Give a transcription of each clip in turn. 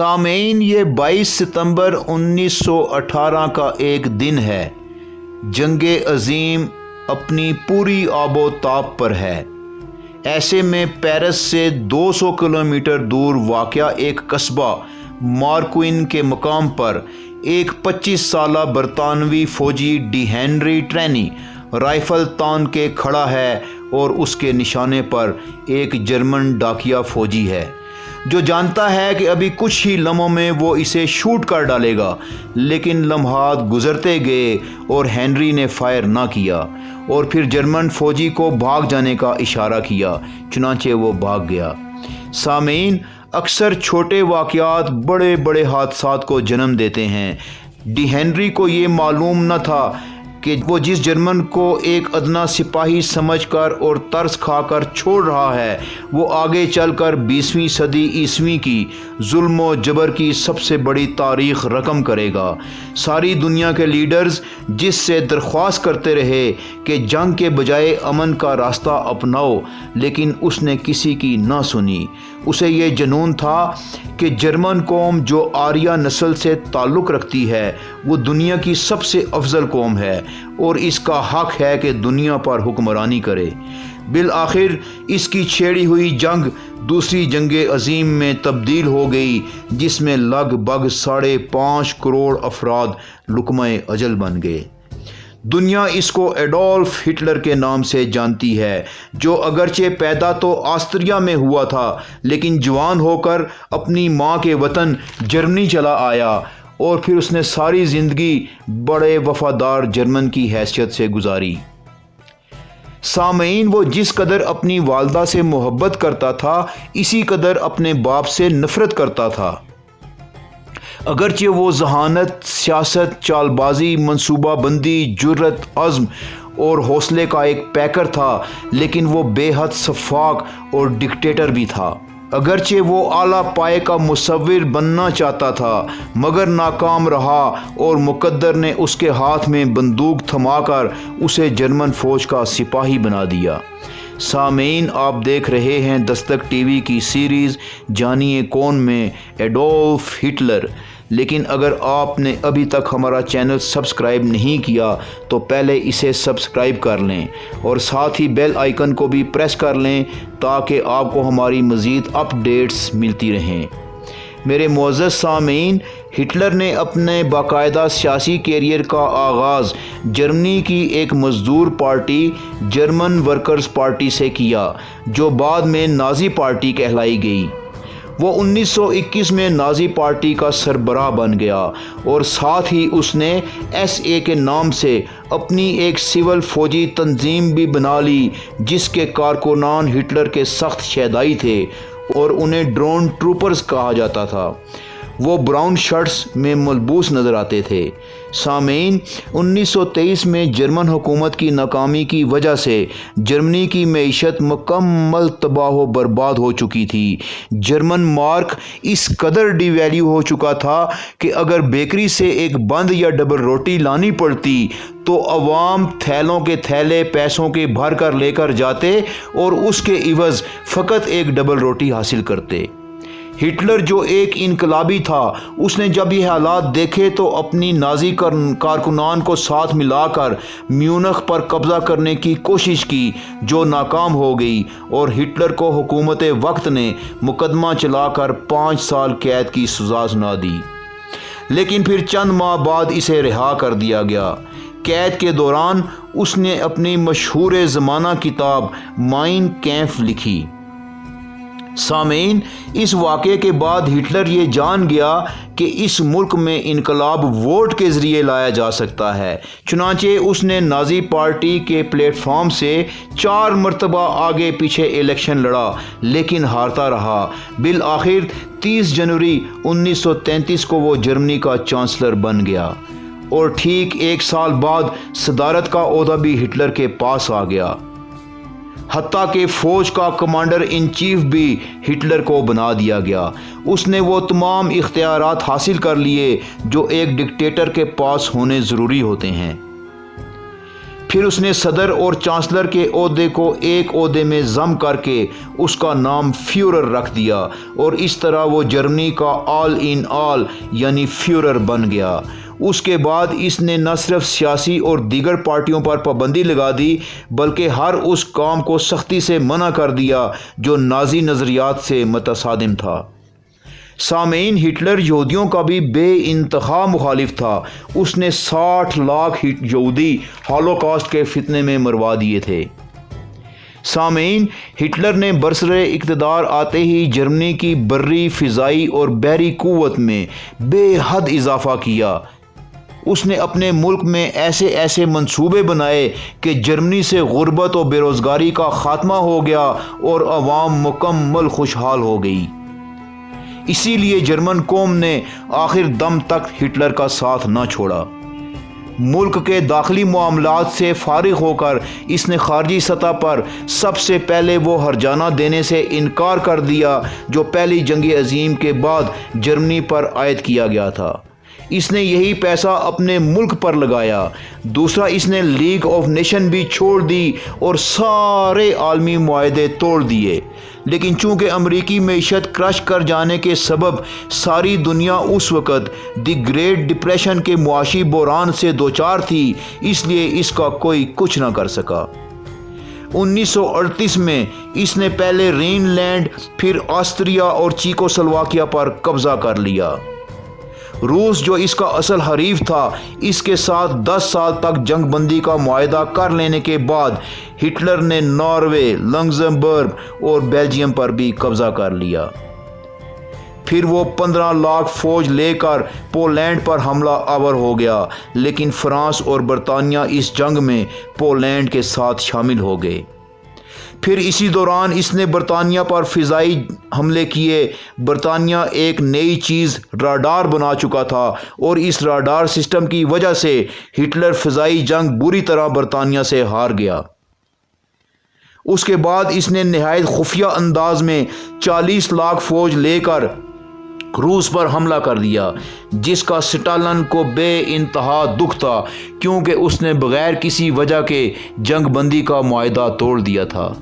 सामीन ये 22 सितंबर 1918 का एक दिन है। जंगे अजीम अपनी पूरी आबोताब पर है। ऐसे में पेरिस से 200 किलोमीटर दूर वाक़या एक कस्बा मार्कुइन के मकाम पर एक 25 साला बरतानवी फ़ौजी डी हेनरी ट्रेनी राइफ़ल तान के खड़ा है और उसके निशाने पर एक जर्मन डाकिया फ़ौजी है जो जानता है कि अभी कुछ ही लम्हों में वो इसे शूट कर डालेगा। लेकिन लम्हात गुजरते गए और हेनरी ने फायर ना किया और फिर जर्मन फ़ौजी को भाग जाने का इशारा किया, चुनांचे वो भाग गया। सामीन, अक्सर छोटे वाक़यात बड़े बड़े हादसात को जन्म देते हैं। डी हेनरी को ये मालूम न था कि वो जिस जर्मन को एक अदना सिपाही समझकर और तरस खाकर छोड़ रहा है वो आगे चलकर 20वीं सदी ईस्वी की जुल्म व जबर की सबसे बड़ी तारीख़ रकम करेगा। सारी दुनिया के लीडर्स जिससे दरख्वास्त करते रहे कि जंग के बजाय अमन का रास्ता अपनाओ, लेकिन उसने किसी की ना सुनी। उसे ये जुनून था कि जर्मन कौम जो आर्या नस्ल से ताल्लुक़ रखती है वो दुनिया की सबसे अफजल कौम है और इसका हक़ है कि दुनिया पर हुक्मरानी करे। बिल आखिर इसकी छेड़ी हुई जंग दूसरी जंगे अजीम में तब्दील हो गई, जिसमें लगभग 5.5 करोड़ अफराद लुकमा अजल बन गए। दुनिया इसको एडोल्फ हिटलर के नाम से जानती है, जो अगरचे पैदा तो ऑस्ट्रिया में हुआ था लेकिन जवान होकर अपनी माँ के वतन जर्मनी चला आया और फिर उसने सारी ज़िंदगी बड़े वफादार जर्मन की हैसियत से गुजारी। सामीन, वो जिस कदर अपनी वालदा से मोहब्बत करता था इसी कदर अपने बाप से नफ़रत करता था। अगरचे वो जहानत, सियासत, चालबाजी, मंसूबाबंदी, जुर्रत, अज़्म और हौसले का एक पैकर था, लेकिन वो बेहद शफ़ाक और डिक्टेटर भी था। अगरचे वो आला पाए का मुसव्विर बनना चाहता था मगर नाकाम रहा और मुक़द्दर ने उसके हाथ में बंदूक थमाकर उसे जर्मन फ़ौज का सिपाही बना दिया। सामीन, आप देख रहे हैं दस्तक टीवी की सीरीज़ जानिए कौन में एडोल्फ हिटलर। लेकिन अगर आपने अभी तक हमारा चैनल सब्सक्राइब नहीं किया तो पहले इसे सब्सक्राइब कर लें और साथ ही बेल आइकन को भी प्रेस कर लें ताकि आपको हमारी मज़ीद अपडेट्स मिलती रहें। मेरे मुअज़्ज़ज़ सामीन, हिटलर ने अपने बाकायदा सियासी कैरियर का आगाज़ जर्मनी की एक मज़दूर पार्टी जर्मन वर्कर्स पार्टी से किया, जो बाद में नाज़ी पार्टी कहलाई गई। वो 1921 में नाज़ी पार्टी का सरबराह बन गया और साथ ही उसने SA के नाम से अपनी एक सिविल फ़ौजी तंजीम भी बना ली, जिसके कारकुनान हिटलर के सख्त शहदाई थे और उन्हें ड्रोन ट्रूपर्स कहा जाता था। वो ब्राउन शर्ट्स में मलबूस नज़र आते थे। सामीन, 1923 में जर्मन हुकूमत की नाकामी की वजह से जर्मनी की मईशत मुकम्मल तबाह व बर्बाद हो चुकी थी। जर्मन मार्क इस कदर डिवैल्यू हो चुका था कि अगर बेकरी से एक बंद या डबल रोटी लानी पड़ती तो अवाम थैलों के थैले पैसों के भर कर लेकर जाते और उसके इवज़ फ़कत एक डबल रोटी हासिल करते। हिटलर जो एक इनकलाबी था, उसने जब ये हालात देखे तो अपनी नाज़ी कारकुनान को साथ मिलाकर म्यूनिख पर कब्ज़ा करने की कोशिश की, जो नाकाम हो गई और हिटलर को हुकूमत वक्त ने मुकदमा चलाकर 5 साल कैद की सज़ा सुना दी। लेकिन फिर चंद माह बाद इसे रिहा कर दिया गया। कैद के दौरान उसने अपनी मशहूर ज़माना किताब माइन कैम्फ लिखी। सामीन, इस वाक़े के बाद हिटलर ये जान गया कि इस मुल्क में इनकलाब वोट के ज़रिए लाया जा सकता है। चुनांचे उसने नाज़ी पार्टी के प्लेटफॉर्म से 4 मरतबा आगे पीछे इलेक्शन लड़ा लेकिन हारता रहा। बिल आखिर 30 जनवरी 1933 को वो जर्मनी का चांसलर बन गया और ठीक 1 साल बाद सदारत का ओहदा भी हिटलर के पास आ गया। हत्ता के फ़ौज का कमांडर इन चीफ भी हिटलर को बना दिया गया। उसने वो तमाम इख्तियारात हासिल कर लिए जो एक डिक्टेटर के पास होने ज़रूरी होते हैं। پھر اس نے صدر اور چانسلر کے عہدے کو ایک عہدے میں ضم کر کے اس کا نام فیورر رکھ دیا اور اس طرح وہ جرمنی کا آل ان آل یعنی فیورر بن گیا۔ اس کے بعد اس نے نہ صرف سیاسی اور دیگر پارٹیوں پر پابندی لگا دی بلکہ ہر اس کام کو سختی سے منع کر دیا جو نازی نظریات سے متصادم تھا۔ سامعین، ہٹلر یہودیوں کا بھی بے انتہا مخالف تھا۔ اس نے 60 لاکھ یہودی ہالوکاسٹ کے فتنے میں مروا دیے تھے۔ سامعین، ہٹلر نے برسر اقتدار آتے ہی جرمنی کی بری، فضائی اور بحری قوت میں بے حد اضافہ کیا۔ اس نے اپنے ملک میں ایسے منصوبے بنائے کہ جرمنی سے غربت و بے روزگاری کا خاتمہ ہو گیا اور عوام مکمل خوشحال ہو گئی۔ اسی لیے جرمن قوم نے آخر دم تک ہٹلر کا ساتھ نہ چھوڑا۔ ملک کے داخلی معاملات سے فارغ ہو کر اس نے خارجی سطح پر سب سے پہلے وہ ہرجانہ دینے سے انکار کر دیا جو پہلی جنگ عظیم کے بعد جرمنی پر عائد کیا گیا تھا۔ اس نے یہی پیسہ اپنے ملک پر لگایا۔ دوسرا، اس نے لیگ آف نیشن بھی چھوڑ دی اور سارے عالمی معاہدے توڑ دیے۔ لیکن چونکہ امریکی معیشت کرش کر جانے کے سبب ساری دنیا اس وقت دی گریٹ ڈپریشن کے معاشی بحران سے دوچار تھی، اس لیے اس کا کوئی کچھ نہ کر سکا۔ 1938 میں اس نے پہلے رین لینڈ، پھر آسٹریا اور چیکو سلواکیہ پر قبضہ کر لیا۔ روس جو اس کا اصل حریف تھا، اس کے ساتھ 10 سال تک جنگ بندی کا معاہدہ کر لینے کے بعد ہٹلر نے ناروے، لگزمبرگ اور بیلجیم پر بھی قبضہ کر لیا۔ پھر وہ 15 لاکھ فوج لے کر پولینڈ پر حملہ آور ہو گیا، لیکن فرانس اور برطانیہ اس جنگ میں پولینڈ کے ساتھ شامل ہو گئے۔ پھر اسی دوران اس نے برطانیہ پر فضائی حملے کیے۔ برطانیہ ایک نئی چیز راڈار بنا چکا تھا اور اس راڈار سسٹم کی وجہ سے ہٹلر فضائی جنگ بری طرح برطانیہ سے ہار گیا۔ اس کے بعد اس نے نہایت خفیہ انداز میں 40 لاکھ فوج لے کر روس پر حملہ کر دیا، جس کا سٹالن کو بے انتہا دکھ تھا کیونکہ اس نے بغیر کسی وجہ کے جنگ بندی کا معاہدہ توڑ دیا تھا۔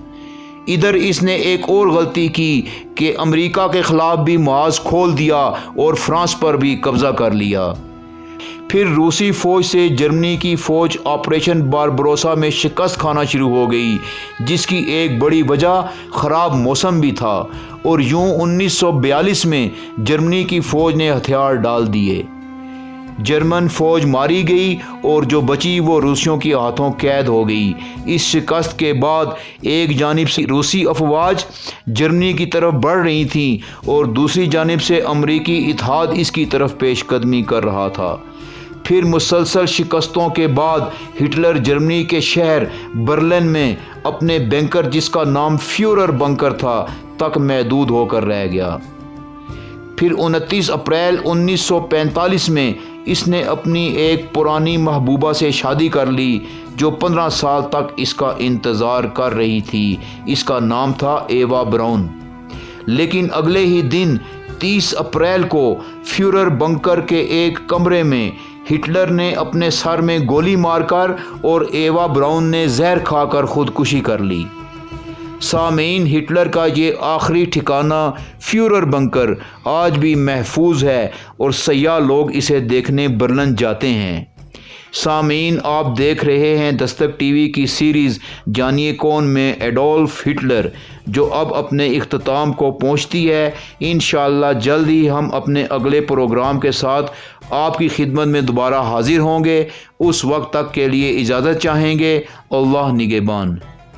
ادھر اس نے ایک اور غلطی کی کہ امریکہ کے خلاف بھی محاذ کھول دیا اور فرانس پر بھی قبضہ کر لیا۔ پھر روسی فوج سے جرمنی کی فوج آپریشن باربروسا میں شکست کھانا شروع ہو گئی، جس کی ایک بڑی وجہ خراب موسم بھی تھا، اور یوں 1942 میں جرمنی کی فوج نے ہتھیار ڈال دیے۔ جرمن فوج ماری گئی اور جو بچی وہ روسیوں کے ہاتھوں قید ہو گئی۔ اس شکست کے بعد ایک جانب سے روسی افواج جرمنی کی طرف بڑھ رہی تھیں اور دوسری جانب سے امریکی اتحاد اس کی طرف پیش قدمی کر رہا تھا۔ پھر مسلسل شکستوں کے بعد ہٹلر جرمنی کے شہر برلن میں اپنے بنکر، جس کا نام فیورر بنکر تھا، تک محدود ہو کر رہ گیا۔ پھر 29 اپریل 1945 میں اس نے اپنی ایک پرانی محبوبہ سے شادی کر لی جو 15 سال تک اس کا انتظار کر رہی تھی۔ اس کا نام تھا ایوا براؤن۔ لیکن اگلے ہی دن 30 اپریل کو فیورر بنکر کے ایک کمرے میں ہٹلر نے اپنے سر میں گولی مار کر اور ایوا براؤن نے زہر کھا کر خودکشی کر لی۔ سامعین، ہٹلر کا یہ آخری ٹھکانہ فیورر بنکر آج بھی محفوظ ہے اور سیاح لوگ اسے دیکھنے برلن جاتے ہیں۔ سامعین، آپ دیکھ رہے ہیں دستک ٹی وی کی سیریز جانیے کون میں ایڈولف ہٹلر، جو اب اپنے اختتام کو پہنچتی ہے۔ انشاءاللہ جلد ہی ہم اپنے اگلے پروگرام کے ساتھ آپ کی خدمت میں دوبارہ حاضر ہوں گے۔ اس وقت تک کے لیے اجازت چاہیں گے۔ اللہ نگہبان۔